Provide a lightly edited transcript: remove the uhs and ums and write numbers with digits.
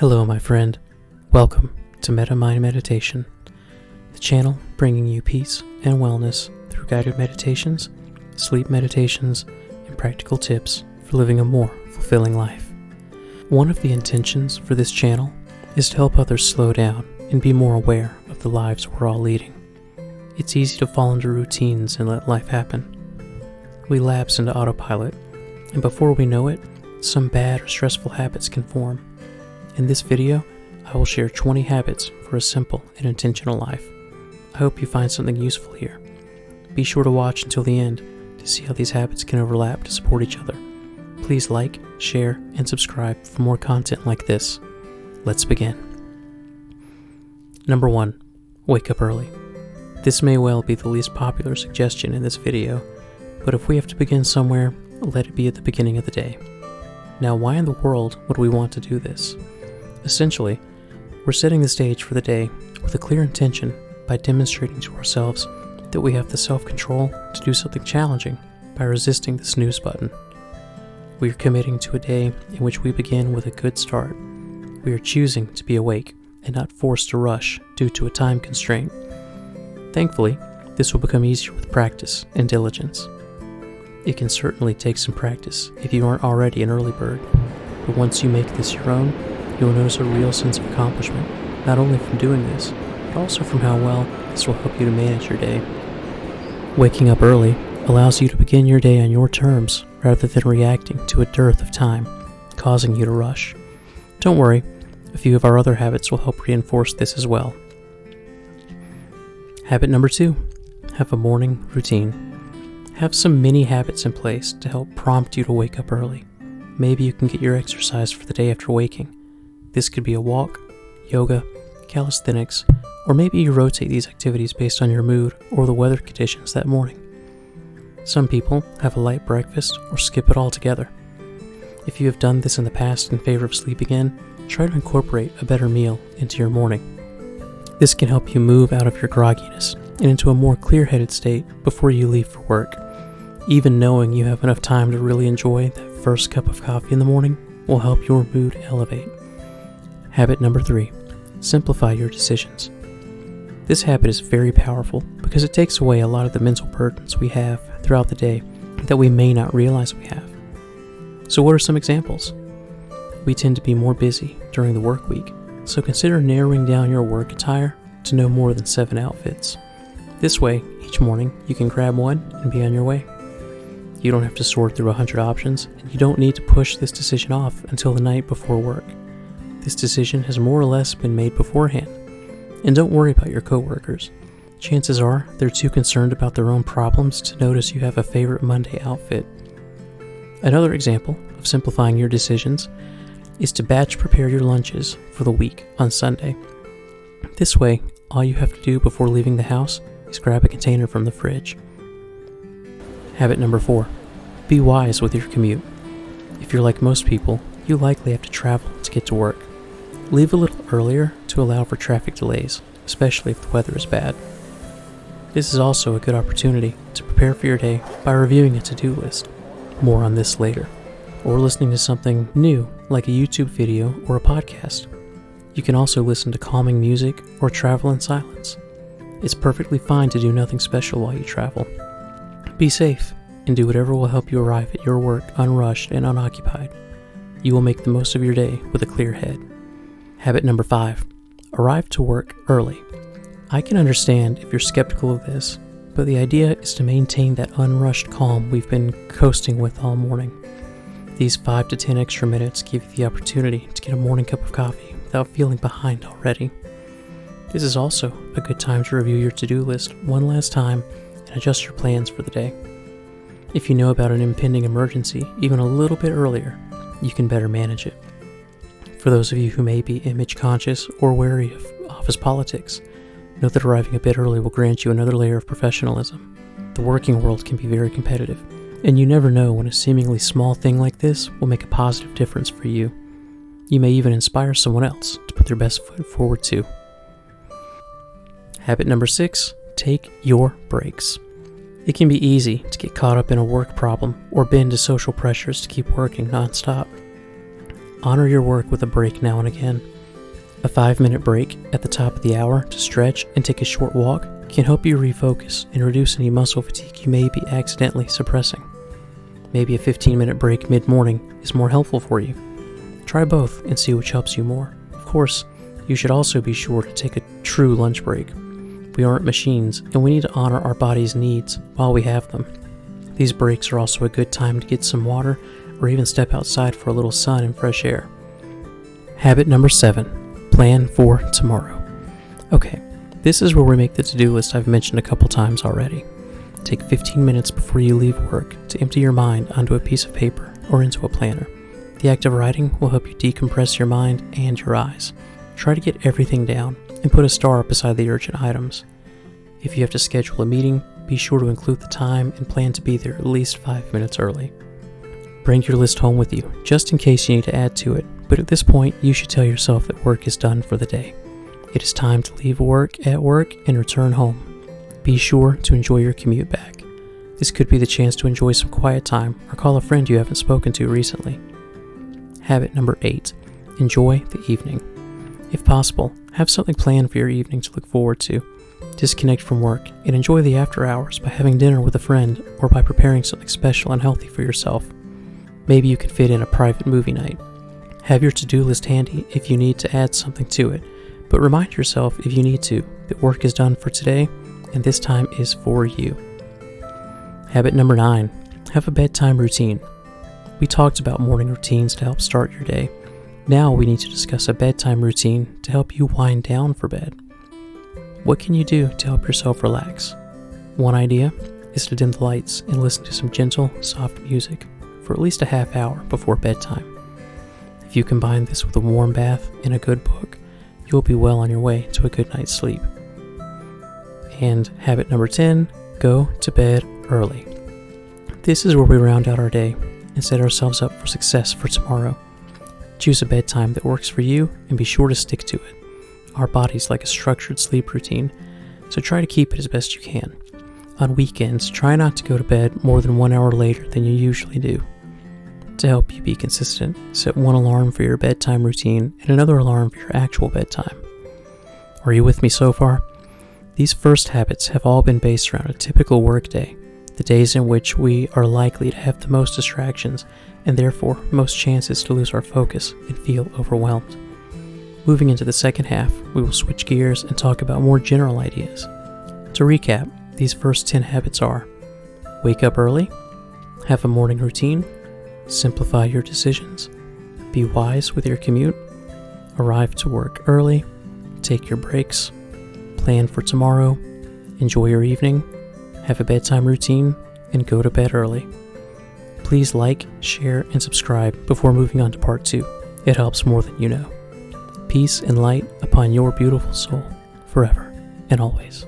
Hello, my friend. Welcome to MetaMind Meditation, the channel bringing you peace and wellness through guided meditations, sleep meditations, and practical tips for living a more fulfilling life. One of the intentions for this channel is to help others slow down and be more aware of the lives we're all leading. It's easy to fall into routines and let life happen. We lapse into autopilot, and before we know it, some bad or stressful habits can form. In this video, I will share 20 habits for a simple and intentional life. I hope you find something useful here. Be sure to watch until the end to see how these habits can overlap to support each other. Please like, share, and subscribe for more content like this. Let's begin. Number 1. Wake up early. This may well be the least popular suggestion in this video, but if we have to begin somewhere, let it be at the beginning of the day. Now, why in the world would we want to do this? Essentially, we're setting the stage for the day with a clear intention by demonstrating to ourselves that we have the self-control to do something challenging by resisting the snooze button. We are committing to a day in which we begin with a good start. We are choosing to be awake and not forced to rush due to a time constraint. Thankfully, this will become easier with practice and diligence. It can certainly take some practice if you aren't already an early bird, but once you make this your own, you will notice a real sense of accomplishment, not only from doing this, but also from how well this will help you to manage your day. Waking up early allows you to begin your day on your terms rather than reacting to a dearth of time, causing you to rush. Don't worry, a few of our other habits will help reinforce this as well. Habit number 2, have a morning routine. Have some mini habits in place to help prompt you to wake up early. Maybe you can get your exercise for the day after waking. This could be a walk, yoga, calisthenics, or maybe you rotate these activities based on your mood or the weather conditions that morning. Some people have a light breakfast or skip it altogether. If you have done this in the past in favor of sleeping in, try to incorporate a better meal into your morning. This can help you move out of your grogginess and into a more clear-headed state before you leave for work. Even knowing you have enough time to really enjoy that first cup of coffee in the morning will help your mood elevate. Habit number 3, simplify your decisions. This habit is very powerful because it takes away a lot of the mental burdens we have throughout the day that we may not realize we have. So what are some examples? We tend to be more busy during the work week, so consider narrowing down your work attire to no more than 7 outfits. This way, each morning, you can grab one and be on your way. You don't have to sort through 100 options, and you don't need to push this decision off until the night before work. This decision has more or less been made beforehand. And don't worry about your coworkers. Chances are they're too concerned about their own problems to notice you have a favorite Monday outfit. Another example of simplifying your decisions is to batch prepare your lunches for the week on Sunday. This way, all you have to do before leaving the house is grab a container from the fridge. Habit number 4, be wise with your commute. If you're like most people, you likely have to travel to get to work. Leave a little earlier to allow for traffic delays, especially if the weather is bad. This is also a good opportunity to prepare for your day by reviewing a to-do list. More on this later. Or listening to something new, like a YouTube video or a podcast. You can also listen to calming music or travel in silence. It's perfectly fine to do nothing special while you travel. Be safe and do whatever will help you arrive at your work unrushed and unoccupied. You will make the most of your day with a clear head. Habit number 5, arrive to work early. I can understand if you're skeptical of this, but the idea is to maintain that unrushed calm we've been coasting with all morning. These 5 to 10 extra minutes give you the opportunity to get a morning cup of coffee without feeling behind already. This is also a good time to review your to-do list one last time and adjust your plans for the day. If you know about an impending emergency even a little bit earlier, you can better manage it. For those of you who may be image conscious or wary of office politics, note that arriving a bit early will grant you another layer of professionalism. The working world can be very competitive, and you never know when a seemingly small thing like this will make a positive difference for you. You may even inspire someone else to put their best foot forward too. Habit number 6, take your breaks. It can be easy to get caught up in a work problem or bend to social pressures to keep working nonstop. honor your work with a break now and again. A 5-minute break at the top of the hour to stretch and take a short walk can help you refocus and reduce any muscle fatigue you may be accidentally suppressing. Maybe a 15-minute break mid-morning is more helpful for you. Try both and see which helps you more. Of course, you should also be sure to take a true lunch break. We aren't machines, and we need to honor our body's needs while we have them. These breaks are also a good time to get some water or even step outside for a little sun and fresh air. Habit number 7, plan for tomorrow. Okay, this is where we make the to-do list I've mentioned a couple times already. Take 15 minutes before you leave work to empty your mind onto a piece of paper or into a planner. The act of writing will help you decompress your mind and your eyes. Try to get everything down and put a star beside the urgent items. If you have to schedule a meeting, be sure to include the time and plan to be there at least 5 minutes early. Bring your list home with you, just in case you need to add to it, but at this point, you should tell yourself that work is done for the day. It is time to leave work at work and return home. Be sure to enjoy your commute back. This could be the chance to enjoy some quiet time or call a friend you haven't spoken to recently. Habit number 8, enjoy the evening. If possible, have something planned for your evening to look forward to. Disconnect from work and enjoy the after hours by having dinner with a friend or by preparing something special and healthy for yourself. Maybe you can fit in a private movie night. Have your to-do list handy if you need to add something to it, but remind yourself if you need to that work is done for today and this time is for you. Habit number 9, have a bedtime routine. We talked about morning routines to help start your day. Now we need to discuss a bedtime routine to help you wind down for bed. What can you do to help yourself relax? One idea is to dim the lights and listen to some gentle, soft music for at least a half hour before bedtime. If you combine this with a warm bath and a good book, you'll be well on your way to a good night's sleep. And habit number 10, go to bed early. This is where we round out our day and set ourselves up for success for tomorrow. Choose a bedtime that works for you and be sure to stick to it. Our body's like a structured sleep routine, so try to keep it as best you can. On weekends, try not to go to bed more than 1 hour later than you usually do. To help you be consistent, set one alarm for your bedtime routine and another alarm for your actual bedtime. Are you with me so far? These first habits have all been based around a typical workday, the days in which we are likely to have the most distractions and therefore most chances to lose our focus and feel overwhelmed. Moving into the second half, we will switch gears and talk about more general ideas. To recap, these first 10 habits are: wake up early, have a morning routine, simplify your decisions, be wise with your commute, arrive to work early, take your breaks, plan for tomorrow, enjoy your evening, have a bedtime routine, and go to bed early. Please like, share, and subscribe before moving on to part 2. It helps more than you know. Peace and light upon your beautiful soul, forever and always.